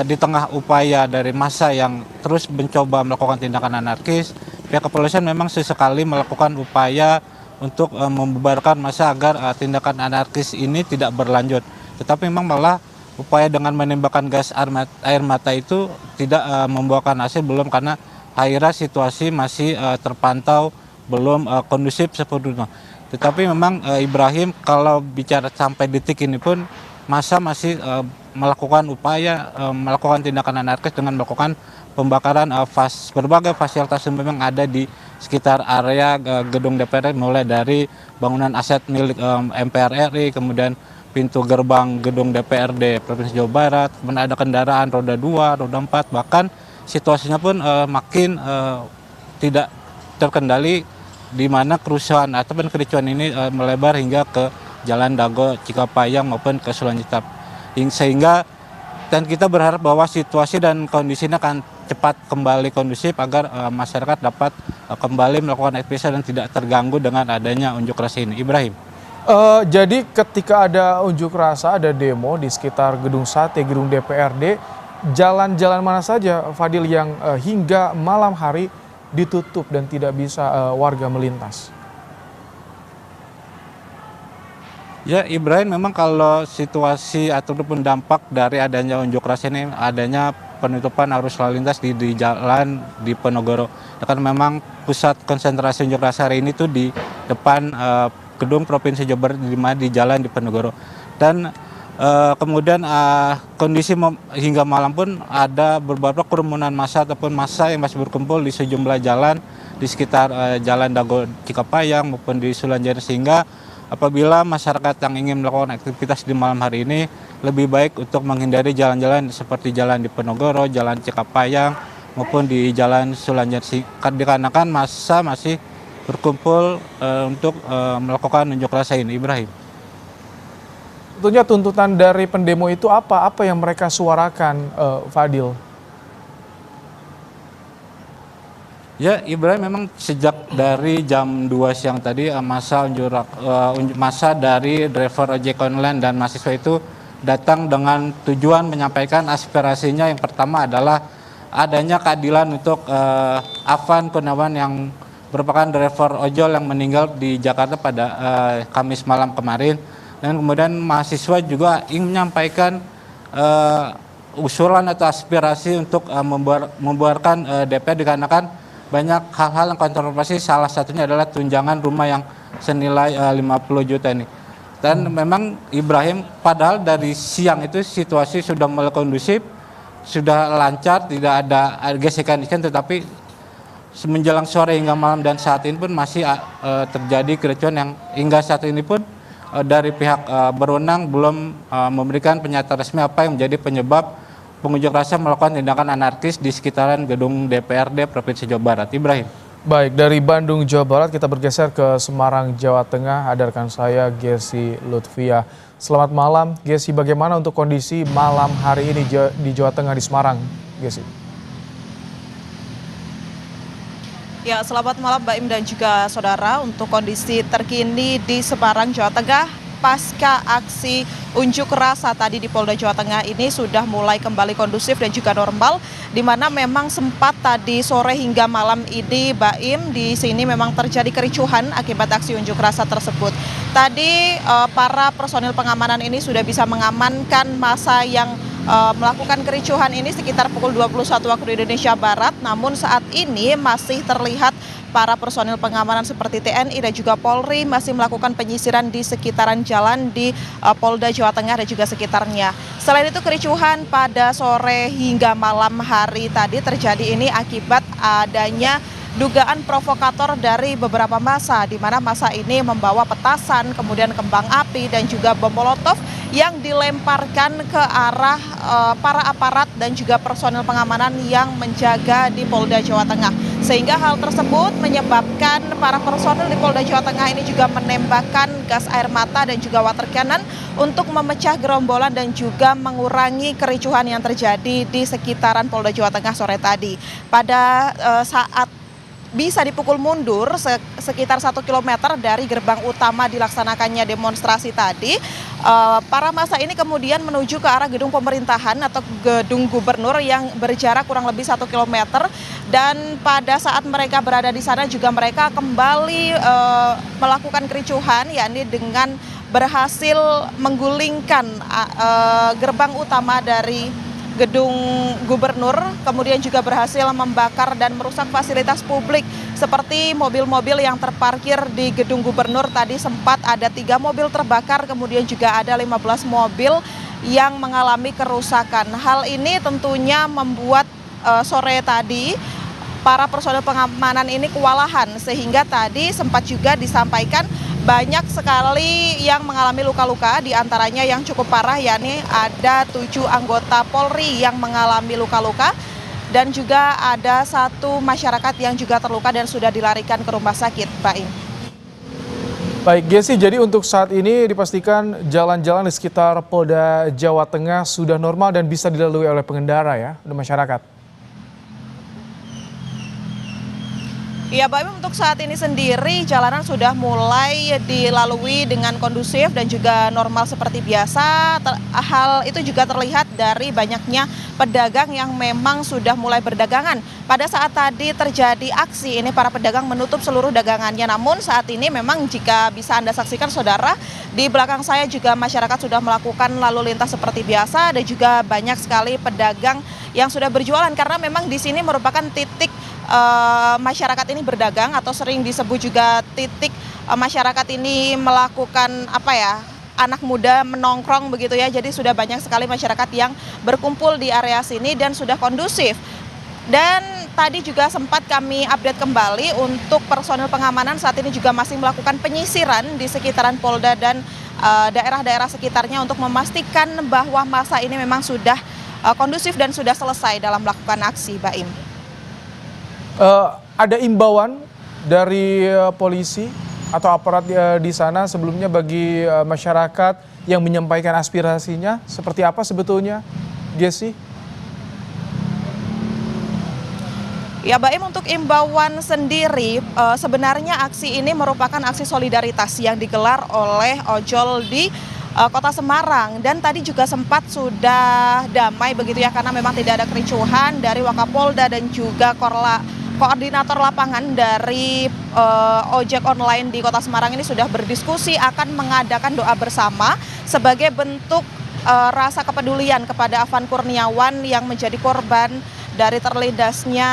di tengah upaya dari massa yang terus mencoba melakukan tindakan anarkis, pihak kepolisian memang sesekali melakukan upaya untuk membubarkan massa agar tindakan anarkis ini tidak berlanjut. Tetapi memang malah upaya dengan menembakkan gas air mata itu tidak membuahkan hasil, belum, karena akhirnya situasi masih terpantau belum kondusif sepenuhnya. Tetapi memang Ibrahim, kalau bicara sampai detik ini pun massa masih melakukan upaya melakukan tindakan anarkis dengan melakukan pembakaran berbagai fasilitas yang memang ada di sekitar area gedung DPR, mulai dari bangunan aset milik MPR RI, kemudian pintu gerbang gedung DPRD Provinsi Jawa Barat, kemudian ada kendaraan roda 2, roda 4, bahkan situasinya pun makin tidak terkendali, di mana kerusuhan ataupun kericuan ini melebar hingga ke Jalan Dago, Cikapayang maupun ke Sulanjitap. Sehingga dan kita berharap bahwa situasi dan kondisinya akan cepat kembali kondusif agar masyarakat dapat kembali melakukan aktivitas dan tidak terganggu dengan adanya unjuk rasa ini. Ibrahim. Jadi ketika ada unjuk rasa, ada demo di sekitar Gedung Sate, Gedung DPRD, jalan-jalan mana saja, Fadil, yang hingga malam hari ditutup dan tidak bisa warga melintas? Ya Ibrahim, memang kalau situasi ataupun dampak dari adanya unjuk rasa ini, adanya penutupan arus lalu lintas di jalan di Ponorogo. Karena memang pusat konsentrasi unjuk rasa hari ini tuh di depan gedung Provinsi Jawa Barat di jalan di Ponorogo. Dan kemudian kondisi hingga malam pun ada beberapa kerumunan massa ataupun massa yang masih berkumpul di sejumlah jalan di sekitar Jalan Dago Cikapayang maupun di Sulanjana, sehingga apabila masyarakat yang ingin melakukan aktivitas di malam hari ini lebih baik untuk menghindari jalan-jalan seperti jalan di Ponorogo, jalan Cikapayang maupun di jalan Sulanjana, dikarenakan massa masih berkumpul untuk melakukan unjuk rasa ini. Ibrahim. Tentunya tuntutan dari pendemo itu apa? Apa yang mereka suarakan, Fadil? Ya Ibrahim, memang sejak dari jam 2 siang tadi massa dari driver ojek online dan mahasiswa itu datang dengan tujuan menyampaikan aspirasinya. Yang pertama adalah adanya keadilan untuk Afan Kurniawan yang merupakan driver ojol yang meninggal di Jakarta pada Kamis malam kemarin. Dan kemudian mahasiswa juga ingin menyampaikan usulan atau aspirasi untuk membuarkan DPR, dikarenakan banyak hal-hal yang kontroversi, salah satunya adalah tunjangan rumah yang senilai 50 juta ini. Dan memang Ibrahim, padahal dari siang itu situasi sudah mulai kondusif, sudah lancar, tidak ada gesekan-gesekan, tetapi menjelang sore hingga malam dan saat ini pun masih terjadi kericuan yang hingga saat ini pun dari pihak berwenang belum memberikan pernyataan resmi apa yang menjadi penyebab pengunjuk rasa melakukan tindakan anarkis di sekitaran gedung DPRD Provinsi Jawa Barat. Ibrahim. Baik, dari Bandung, Jawa Barat kita bergeser ke Semarang, Jawa Tengah. Ada rekan saya, Gesi Lutfia. Selamat malam, Gesi. Bagaimana untuk kondisi malam hari ini di Jawa Tengah, di Semarang, Gesi? Ya, selamat malam Mbak Im dan juga saudara. Untuk kondisi terkini di Semarang, Jawa Tengah, pasca aksi unjuk rasa tadi di Polda Jawa Tengah ini sudah mulai kembali kondusif dan juga normal, di mana memang sempat tadi sore hingga malam ini Mbak Im, di sini memang terjadi kericuhan akibat aksi unjuk rasa tersebut. Tadi para personil pengamanan ini sudah bisa mengamankan massa yang melakukan kericuhan ini sekitar pukul 21 waktu Indonesia Barat, namun saat ini masih terlihat para personil pengamanan seperti TNI dan juga Polri masih melakukan penyisiran di sekitaran jalan di Polda Jawa Tengah dan juga sekitarnya. Selain itu, kericuhan pada sore hingga malam hari tadi terjadi ini akibat adanya dugaan provokator dari beberapa massa, di mana massa ini membawa petasan, kemudian kembang api dan juga bom molotov yang dilemparkan ke arah para aparat dan juga personil pengamanan yang menjaga di Polda Jawa Tengah. Sehingga hal tersebut menyebabkan para personil di Polda Jawa Tengah ini juga menembakkan gas air mata dan juga water cannon untuk memecah gerombolan dan juga mengurangi kericuhan yang terjadi di sekitaran Polda Jawa Tengah sore tadi. Pada saat bisa dipukul mundur sekitar 1 km dari gerbang utama dilaksanakannya demonstrasi tadi, para massa ini kemudian menuju ke arah gedung pemerintahan atau gedung gubernur yang berjarak kurang lebih 1 km, dan pada saat mereka berada di sana juga mereka kembali melakukan kericuhan, yakni dengan berhasil menggulingkan gerbang utama dari gedung gubernur, kemudian juga berhasil membakar dan merusak fasilitas publik seperti mobil-mobil yang terparkir di gedung gubernur. Tadi sempat ada 3 mobil terbakar, kemudian juga ada 15 mobil yang mengalami kerusakan. Hal ini tentunya membuat sore tadi para personel pengamanan ini kewalahan, sehingga tadi sempat juga disampaikan banyak sekali yang mengalami luka-luka, diantaranya yang cukup parah, yakni ada 7 anggota Polri yang mengalami luka-luka, dan juga ada 1 masyarakat yang juga terluka dan sudah dilarikan ke rumah sakit, Pak Im. Baik, Gesi, jadi untuk saat ini dipastikan jalan-jalan di sekitar Polda Jawa Tengah sudah normal dan bisa dilalui oleh pengendara ya, oleh masyarakat. Ya, Mbak, untuk saat ini sendiri jalanan sudah mulai dilalui dengan kondusif dan juga normal seperti biasa. Hal itu juga terlihat dari banyaknya pedagang yang memang sudah mulai berdagangan. Pada saat tadi terjadi aksi ini para pedagang menutup seluruh dagangannya. Namun saat ini memang jika bisa Anda saksikan saudara, di belakang saya juga masyarakat sudah melakukan lalu lintas seperti biasa dan juga banyak sekali pedagang yang sudah berjualan karena memang di sini merupakan titik masyarakat ini berdagang atau sering disebut juga titik masyarakat ini melakukan anak muda menongkrong begitu ya. Jadi sudah banyak sekali masyarakat yang berkumpul di area sini dan sudah kondusif. Dan tadi juga sempat kami update kembali untuk personil pengamanan saat ini juga masih melakukan penyisiran di sekitaran Polda dan daerah-daerah sekitarnya untuk memastikan bahwa masa ini memang sudah kondusif dan sudah selesai dalam melakukan aksi, Baim. Ada imbauan dari polisi atau aparat di sana sebelumnya bagi masyarakat yang menyampaikan aspirasinya seperti apa sebetulnya, Gesi? Ya, Baim, untuk imbauan sendiri sebenarnya aksi ini merupakan aksi solidaritas yang digelar oleh ojol di Kota Semarang dan tadi juga sempat sudah damai begitu ya karena memang tidak ada kericuhan dari Wakapolda dan juga koordinator lapangan dari ojek online di Kota Semarang ini sudah berdiskusi akan mengadakan doa bersama sebagai bentuk rasa kepedulian kepada Afan Kurniawan yang menjadi korban dari terlindasnya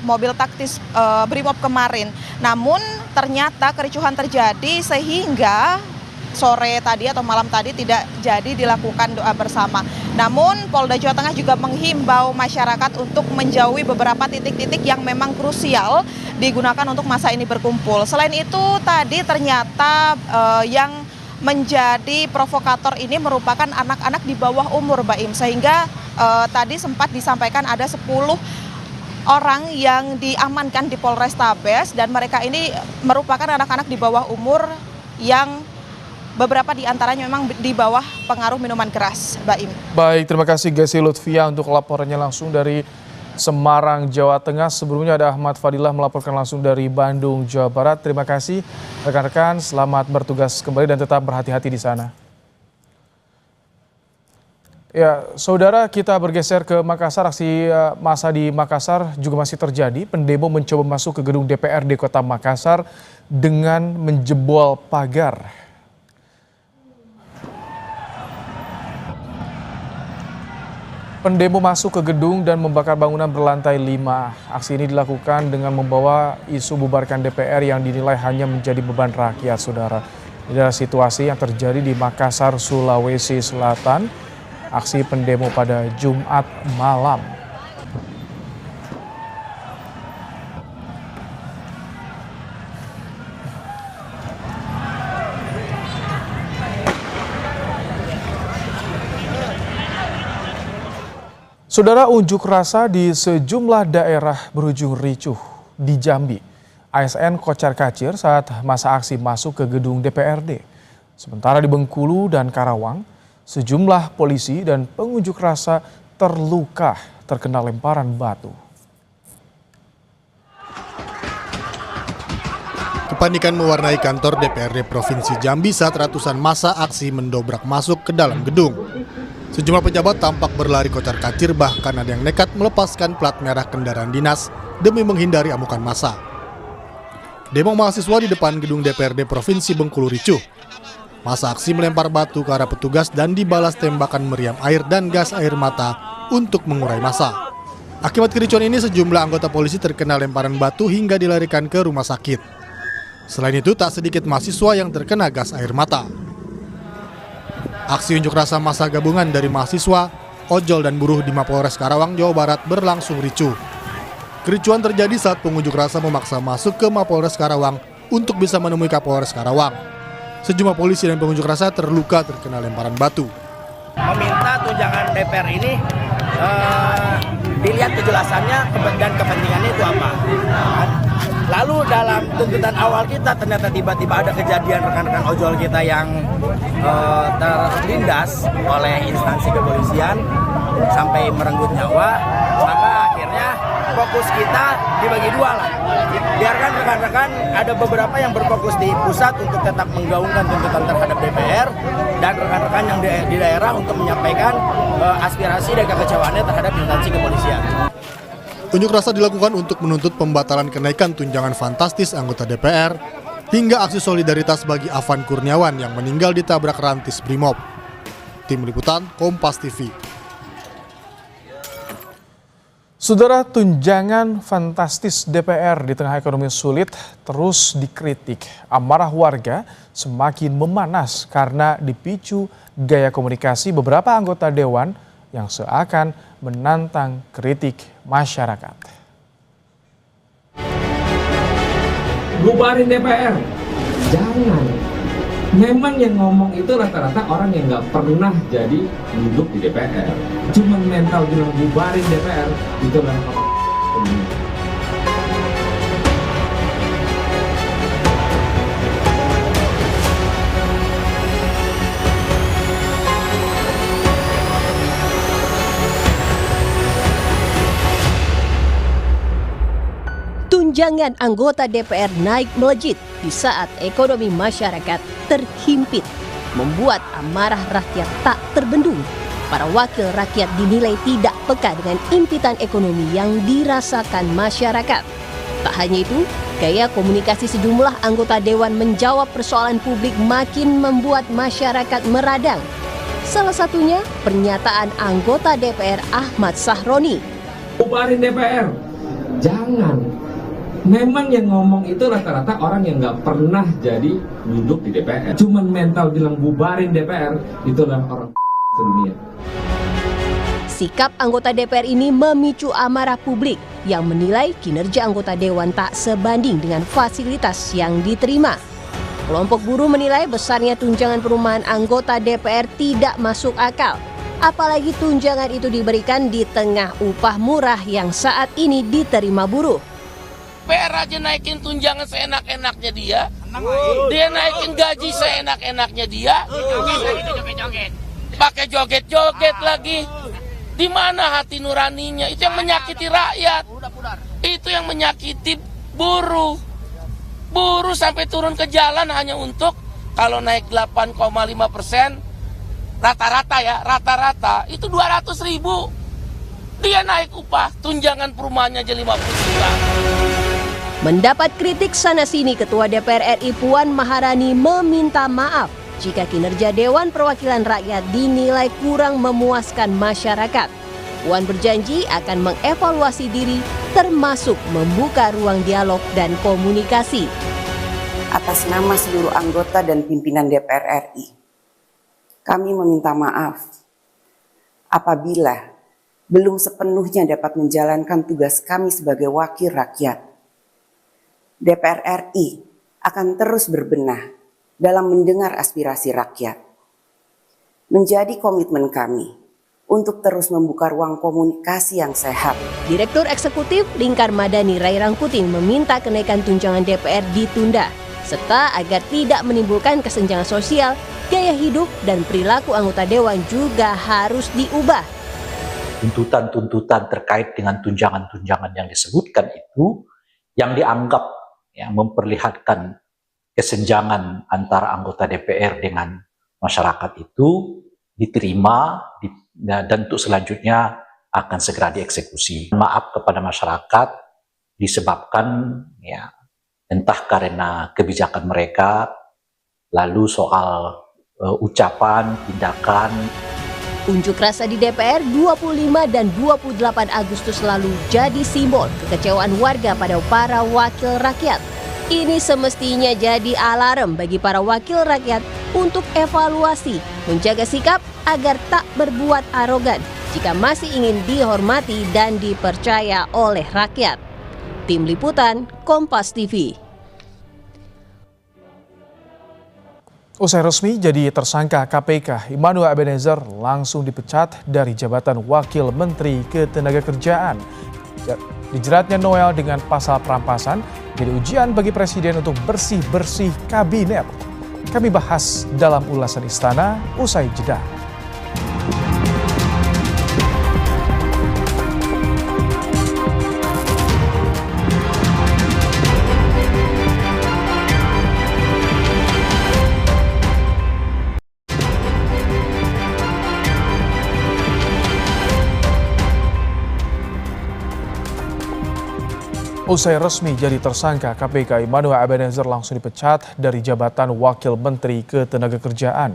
mobil taktis Brimob kemarin. Namun ternyata kericuhan terjadi sehingga sore tadi atau malam tadi tidak jadi dilakukan doa bersama. Namun Polda Jawa Tengah juga menghimbau masyarakat untuk menjauhi beberapa titik-titik yang memang krusial digunakan untuk masa ini berkumpul. Selain itu tadi ternyata yang menjadi provokator ini merupakan anak-anak di bawah umur, Baim, sehingga tadi sempat disampaikan ada 10 orang yang diamankan di Polrestabes dan mereka ini merupakan anak-anak di bawah umur yang beberapa di antaranya memang di bawah pengaruh minuman keras, Baim. Baik, terima kasih Gesi Lutfia untuk laporannya langsung dari Semarang, Jawa Tengah. Sebelumnya ada Ahmad Fadilah melaporkan langsung dari Bandung, Jawa Barat. Terima kasih rekan-rekan, selamat bertugas kembali dan tetap berhati-hati di sana. Ya, saudara, kita bergeser ke Makassar. Aksi massa di Makassar juga masih terjadi. Pendemo mencoba masuk ke gedung DPRD Kota Makassar dengan menjebol pagar. Pendemo masuk ke gedung dan membakar bangunan berlantai 5. Aksi ini dilakukan dengan membawa isu bubarkan DPR yang dinilai hanya menjadi beban rakyat, saudara. Ini adalah situasi yang terjadi di Makassar, Sulawesi Selatan. Aksi pendemo pada Jumat malam. Saudara, unjuk rasa di sejumlah daerah berujung ricuh di Jambi. ASN kocar-kacir saat masa aksi masuk ke gedung DPRD. Sementara di Bengkulu dan Karawang, sejumlah polisi dan pengunjuk rasa terluka terkena lemparan batu. Kepanikan mewarnai kantor DPRD Provinsi Jambi saat ratusan massa aksi mendobrak masuk ke dalam gedung. Sejumlah pejabat tampak berlari kocar-kacir, bahkan ada yang nekat melepaskan plat merah kendaraan dinas demi menghindari amukan massa. Demo mahasiswa di depan gedung DPRD Provinsi Bengkulu ricuh. Massa aksi melempar batu ke arah petugas dan dibalas tembakan meriam air dan gas air mata untuk mengurai massa. Akibat kericuan ini sejumlah anggota polisi terkena lemparan batu hingga dilarikan ke rumah sakit. Selain itu tak sedikit mahasiswa yang terkena gas air mata. Aksi unjuk rasa massa gabungan dari mahasiswa, ojol dan buruh di Mapolres Karawang, Jawa Barat berlangsung ricuh. Kericuan terjadi saat pengunjuk rasa memaksa masuk ke Mapolres Karawang untuk bisa menemui Kapolres Karawang. Sejumlah polisi dan pengunjuk rasa terluka terkena lemparan batu. Meminta tunjangan DPR ini dilihat kejelasannya dan kepentingannya itu apa. Lalu dalam tuntutan awal kita ternyata tiba-tiba ada kejadian rekan-rekan ojol kita yang terlindas oleh instansi kepolisian sampai merenggut nyawa, maka akhirnya fokus kita dibagi dua lah. Biarkan rekan-rekan ada beberapa yang berfokus di pusat untuk tetap menggaungkan tuntutan terhadap DPR, dan rekan-rekan yang di daerah untuk menyampaikan aspirasi dan kekecewaannya terhadap instansi kepolisian. Unjuk rasa dilakukan untuk menuntut pembatalan kenaikan tunjangan fantastis anggota DPR hingga aksi solidaritas bagi Afan Kurniawan yang meninggal ditabrak rantis Brimob. Tim Liputan Kompas TV. Saudara, tunjangan fantastis DPR di tengah ekonomi sulit terus dikritik. Amarah warga semakin memanas karena dipicu gaya komunikasi beberapa anggota dewan yang seakan menantang kritik masyarakat. Bubarin DPR, jangan. Memang yang ngomong itu rata-rata orang yang nggak pernah jadi duduk di DPR. Cuma mental bilang bubarin DPR, itu adalah orang. Tunjangan anggota DPR naik melejit di saat ekonomi masyarakat terhimpit, membuat amarah rakyat tak terbendung. Para wakil rakyat dinilai tidak peka dengan impitan ekonomi yang dirasakan masyarakat. Tak hanya itu, gaya komunikasi sejumlah anggota dewan menjawab persoalan publik makin membuat masyarakat meradang. Salah satunya pernyataan anggota DPR Ahmad Sahroni. Bubarin DPR, jangan. Memang yang ngomong itu rata-rata orang yang nggak pernah jadi duduk di DPR. Cuman mental bilang bubarin DPR, itu adalah orang dunia. Sikap anggota DPR ini memicu amarah publik yang menilai kinerja anggota dewan tak sebanding dengan fasilitas yang diterima. Kelompok buruh menilai besarnya tunjangan perumahan anggota DPR tidak masuk akal. Apalagi tunjangan itu diberikan di tengah upah murah yang saat ini diterima buruh. DPR aja naikin tunjangan seenak-enaknya dia. Dia naikin gaji seenak-enaknya dia. Pakai joget-joget lagi. Di mana hati nuraninya? Itu yang menyakiti rakyat. Itu yang menyakiti buruh. Buruh sampai turun ke jalan hanya untuk kalau naik 8,5%, rata-rata ya, rata-rata itu 200.000. Dia naik upah, tunjangan perumahannya aja 50 juta. Mendapat kritik sana-sini, Ketua DPR RI Puan Maharani meminta maaf jika kinerja Dewan Perwakilan Rakyat dinilai kurang memuaskan masyarakat. Puan berjanji akan mengevaluasi diri, termasuk membuka ruang dialog dan komunikasi. Atas nama seluruh anggota dan pimpinan DPR RI, kami meminta maaf apabila belum sepenuhnya dapat menjalankan tugas kami sebagai wakil rakyat. DPR RI akan terus berbenah dalam mendengar aspirasi rakyat. Menjadi komitmen kami untuk terus membuka ruang komunikasi yang sehat. Direktur Eksekutif Lingkar Madani Ray Rangkuti meminta kenaikan tunjangan DPR ditunda, serta agar tidak menimbulkan kesenjangan sosial, gaya hidup dan perilaku anggota dewan juga harus diubah. Tuntutan-tuntutan terkait dengan tunjangan-tunjangan yang disebutkan itu yang dianggap memperlihatkan kesenjangan antara anggota DPR dengan masyarakat itu diterima dan untuk selanjutnya akan segera dieksekusi. Maaf kepada masyarakat disebabkan entah karena kebijakan mereka, lalu soal ucapan, tindakan. Unjuk rasa di DPR 25 dan 28 Agustus lalu jadi simbol kekecewaan warga pada para wakil rakyat. Ini semestinya jadi alarm bagi para wakil rakyat untuk evaluasi, menjaga sikap agar tak berbuat arogan jika masih ingin dihormati dan dipercaya oleh rakyat. Tim Liputan Kompas TV. Usai resmi jadi tersangka KPK, Immanuel Ebenezer langsung dipecat dari jabatan Wakil Menteri Ketenagakerjaan. Dijeratnya Noel dengan pasal perampasan jadi ujian bagi Presiden untuk bersih-bersih kabinet. Kami bahas dalam ulasan Istana usai jeda. Usai resmi jadi tersangka KPK, Immanuel Ebenezer langsung dipecat dari jabatan Wakil Menteri Ketenagakerjaan.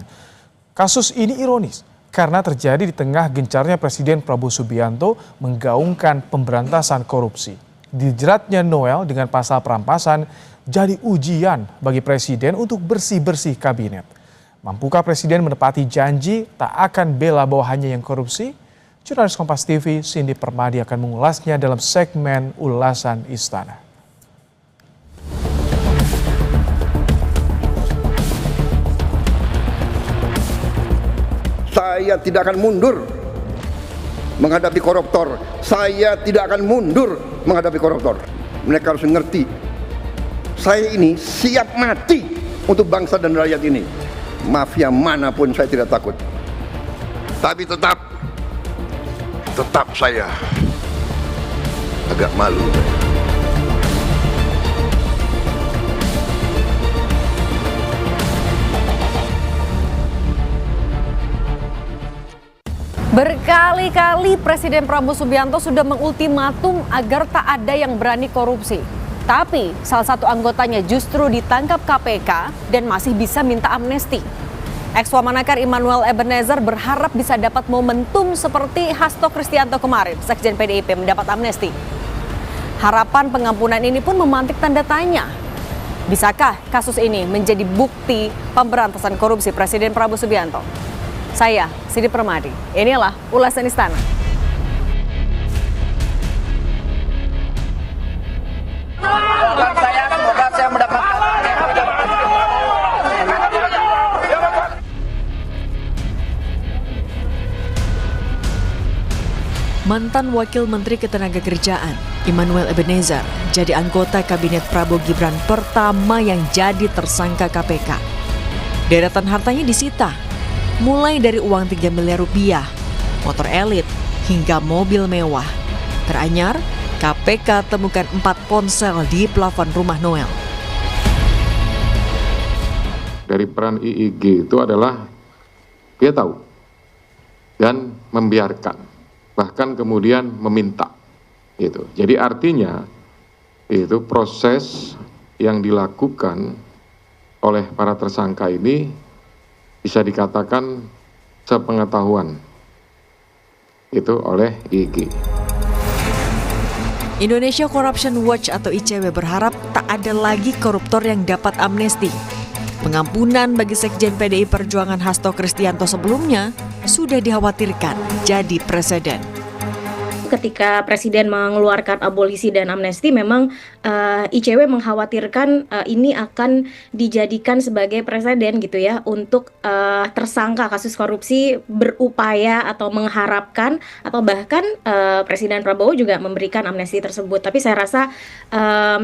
Kasus ini ironis karena terjadi di tengah gencarnya Presiden Prabowo Subianto menggaungkan pemberantasan korupsi. Dijeratnya Noel dengan pasal perampasan jadi ujian bagi Presiden untuk bersih-bersih kabinet. Mampukah Presiden menepati janji tak akan bela bawahannya yang korupsi? Jurnalis Kompas TV Cindy Permadi akan mengulasnya dalam segmen Ulasan Istana. Saya tidak akan mundur menghadapi koruptor. Saya tidak akan mundur menghadapi koruptor. Mereka harus mengerti, saya ini siap mati untuk bangsa dan rakyat ini. Mafia manapun saya tidak takut. Tapi tetap saya agak malu. Berkali-kali Presiden Prabowo Subianto sudah mengultimatum agar tak ada yang berani korupsi. Tapi salah satu anggotanya justru ditangkap KPK dan masih bisa minta amnesti. Ex-Wamenakar Immanuel Ebenezer berharap bisa dapat momentum seperti Hasto Kristianto kemarin, Sekjen PDIP mendapat amnesti. Harapan pengampunan ini pun memantik tanda tanya. Bisakah kasus ini menjadi bukti pemberantasan korupsi Presiden Prabowo Subianto? Saya, Cindy Permadi. Inilah Ulasan Istana. Semoga saya mendapatkan. Mantan Wakil Menteri Ketenagakerjaan Immanuel Ebenezer jadi anggota Kabinet Prabowo Gibran pertama yang jadi tersangka KPK. Deretan hartanya disita, mulai dari uang 3 miliar rupiah, motor elit, hingga mobil mewah. Teranyar, KPK temukan 4 ponsel di plafon rumah Noel. Dari peran IIG itu adalah dia tahu dan membiarkan, bahkan kemudian meminta. Gitu. Jadi artinya itu proses yang dilakukan oleh para tersangka ini bisa dikatakan sepengetahuan itu oleh IIG. Indonesia Corruption Watch atau ICW berharap tak ada lagi koruptor yang dapat amnesti. Pengampunan bagi Sekjen PDI Perjuangan Hasto Kristianto sebelumnya sudah dikhawatirkan jadi presiden. Ketika Presiden mengeluarkan abolisi dan amnesti, memang ICW mengkhawatirkan ini akan dijadikan sebagai presiden gitu ya, untuk tersangka kasus korupsi berupaya atau mengharapkan atau bahkan Presiden Prabowo juga memberikan amnesti tersebut. Tapi saya rasa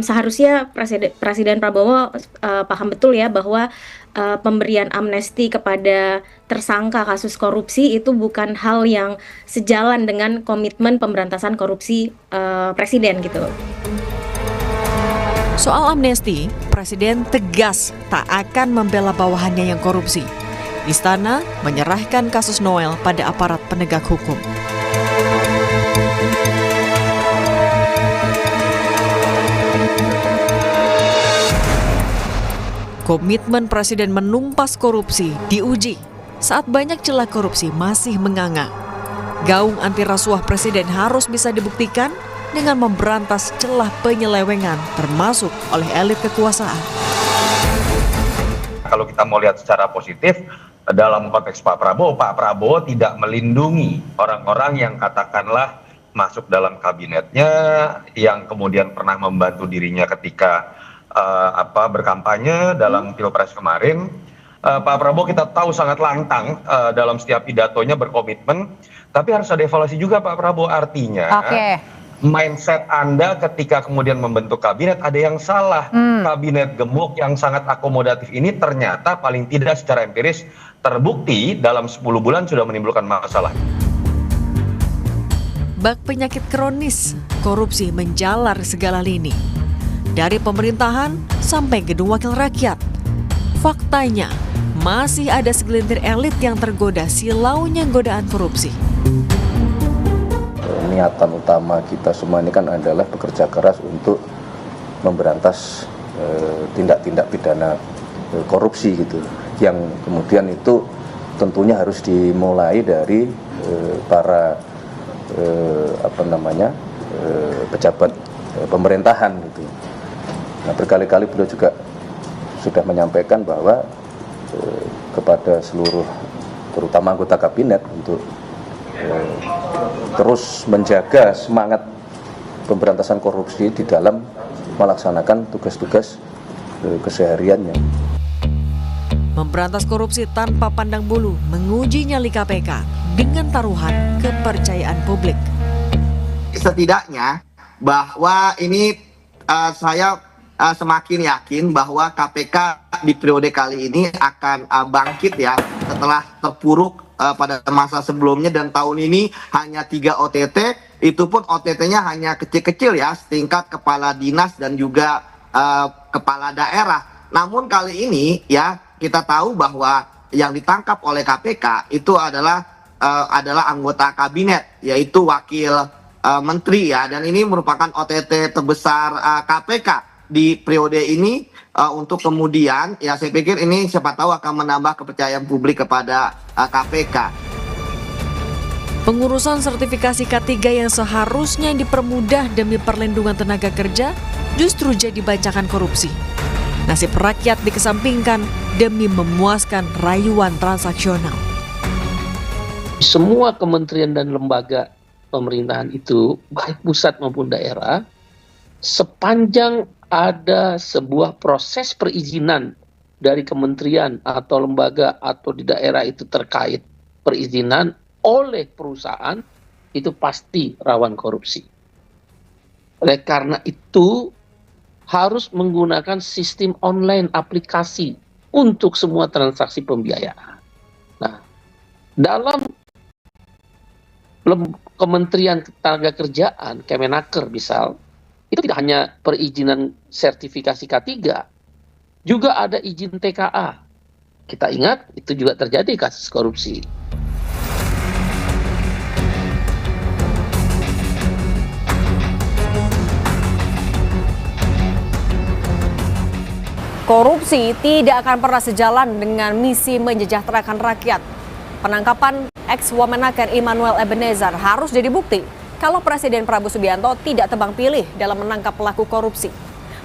seharusnya Presiden Prabowo paham betul ya bahwa pemberian amnesti kepada tersangka kasus korupsi itu bukan hal yang sejalan dengan komitmen pemberantasan korupsi Presiden gitu. Soal amnesti, Presiden tegas tak akan membela bawahannya yang korupsi. Istana menyerahkan kasus Noel pada aparat penegak hukum. Komitmen Presiden menumpas korupsi diuji saat banyak celah korupsi masih menganga. Gaung anti rasuah Presiden harus bisa dibuktikan dengan memberantas celah penyelewengan termasuk oleh elit kekuasaan. Kalau kita mau lihat secara positif, dalam konteks Pak Prabowo tidak melindungi orang-orang yang katakanlah masuk dalam kabinetnya, yang kemudian pernah membantu dirinya ketika berkampanye dalam Pilpres kemarin. Pak Prabowo kita tahu sangat lantang dalam setiap pidatonya berkomitmen, tapi harus ada evaluasi juga Pak Prabowo, artinya mindset Anda ketika kemudian membentuk kabinet ada yang salah. Kabinet gemuk yang sangat akomodatif ini ternyata paling tidak secara empiris terbukti dalam 10 bulan sudah menimbulkan masalah. Bak penyakit kronis, korupsi menjalar segala lini. Dari pemerintahan sampai gedung wakil rakyat. Faktanya, masih ada segelintir elit yang tergoda silaunya godaan korupsi. Niatan utama kita semua ini kan adalah bekerja keras untuk memberantas tindak-tindak pidana korupsi gitu, yang kemudian itu tentunya harus dimulai dari para pejabat pemerintahan gitu. Nah, berkali-kali beliau juga sudah menyampaikan bahwa kepada seluruh terutama anggota kabinet untuk terus menjaga semangat pemberantasan korupsi di dalam melaksanakan tugas-tugas kesehariannya. Memberantas korupsi tanpa pandang bulu, menguji nyali KPK dengan taruhan kepercayaan publik. Setidaknya bahwa ini saya semakin yakin bahwa KPK di periode kali ini akan bangkit ya setelah terpuruk pada masa sebelumnya, dan tahun ini hanya 3 OTT, itu pun OTT-nya hanya kecil-kecil ya, setingkat kepala dinas dan juga kepala daerah. Namun kali ini ya kita tahu bahwa yang ditangkap oleh KPK itu adalah anggota kabinet, yaitu wakil menteri ya, dan ini merupakan OTT terbesar KPK di periode ini. Untuk kemudian ya saya pikir ini siapa tahu akan menambah kepercayaan publik kepada KPK. Pengurusan sertifikasi K3 yang seharusnya dipermudah demi perlindungan tenaga kerja justru jadi bancakan korupsi. Nasib rakyat dikesampingkan demi memuaskan rayuan transaksional. Semua kementerian dan lembaga pemerintahan itu, baik pusat maupun daerah, sepanjang ada sebuah proses perizinan dari kementerian atau lembaga atau di daerah itu terkait perizinan oleh perusahaan, itu pasti rawan korupsi. Oleh karena itu harus menggunakan sistem online aplikasi untuk semua transaksi pembiayaan. Nah, dalam Kementerian Ketenagakerjaan, Kemenaker misal, itu tidak hanya perizinan sertifikasi K3, juga ada izin TKA. Kita ingat, itu juga terjadi kasus korupsi. Korupsi tidak akan pernah sejalan dengan misi menyejahterakan rakyat. Penangkapan ex-Wamenaker Immanuel Ebenezer harus jadi bukti kalau Presiden Prabowo Subianto tidak tebang pilih dalam menangkap pelaku korupsi.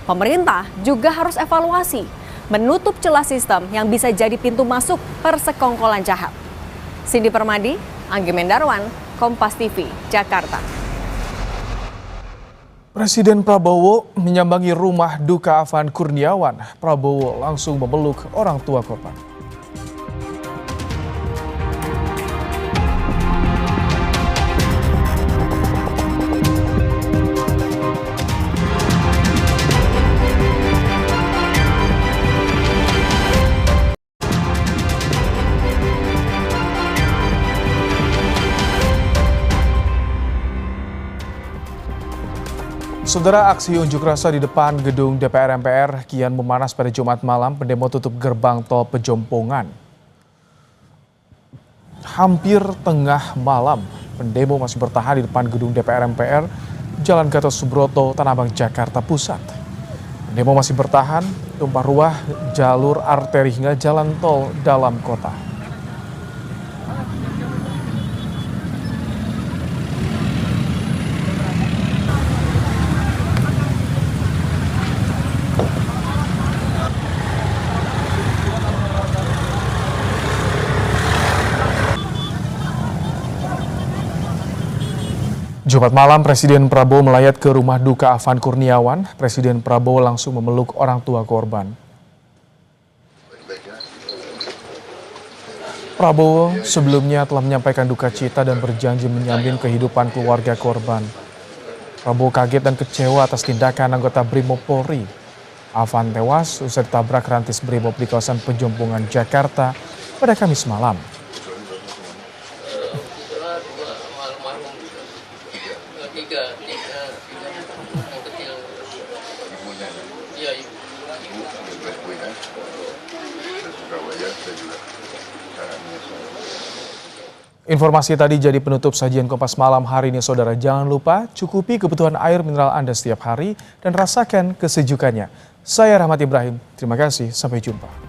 Pemerintah juga harus evaluasi, menutup celah sistem yang bisa jadi pintu masuk persekongkolan jahat. Cindy Permadi, Anggi Mendarwan, Kompas TV, Jakarta. Presiden Prabowo menyambangi rumah duka Afan Kurniawan. Prabowo langsung memeluk orang tua korban. Saudara, aksi unjuk rasa di depan gedung DPR MPR kian memanas pada Jumat malam. Pendemo tutup gerbang tol Pejompongan. Hampir tengah malam, pendemo masih bertahan di depan gedung DPR MPR, Jalan Gatot Subroto, Tanah Abang, Jakarta Pusat. Pendemo masih bertahan, tumpah ruah jalur arteri hingga jalan tol dalam kota. Jumat malam, Presiden Prabowo melayat ke rumah duka Afan Kurniawan. Presiden Prabowo langsung memeluk orang tua korban. Prabowo sebelumnya telah menyampaikan duka cita dan berjanji menjamin kehidupan keluarga korban. Prabowo kaget dan kecewa atas tindakan anggota Brimob Polri. Afan tewas usai ditabrak rantis Brimob di kawasan Pejompongan, Jakarta pada Kamis malam. Informasi tadi jadi penutup sajian Kompas Malam hari ini, saudara. Jangan lupa cukupi kebutuhan air mineral Anda setiap hari dan rasakan kesejukannya. Saya Rahmat Ibrahim, terima kasih, sampai jumpa.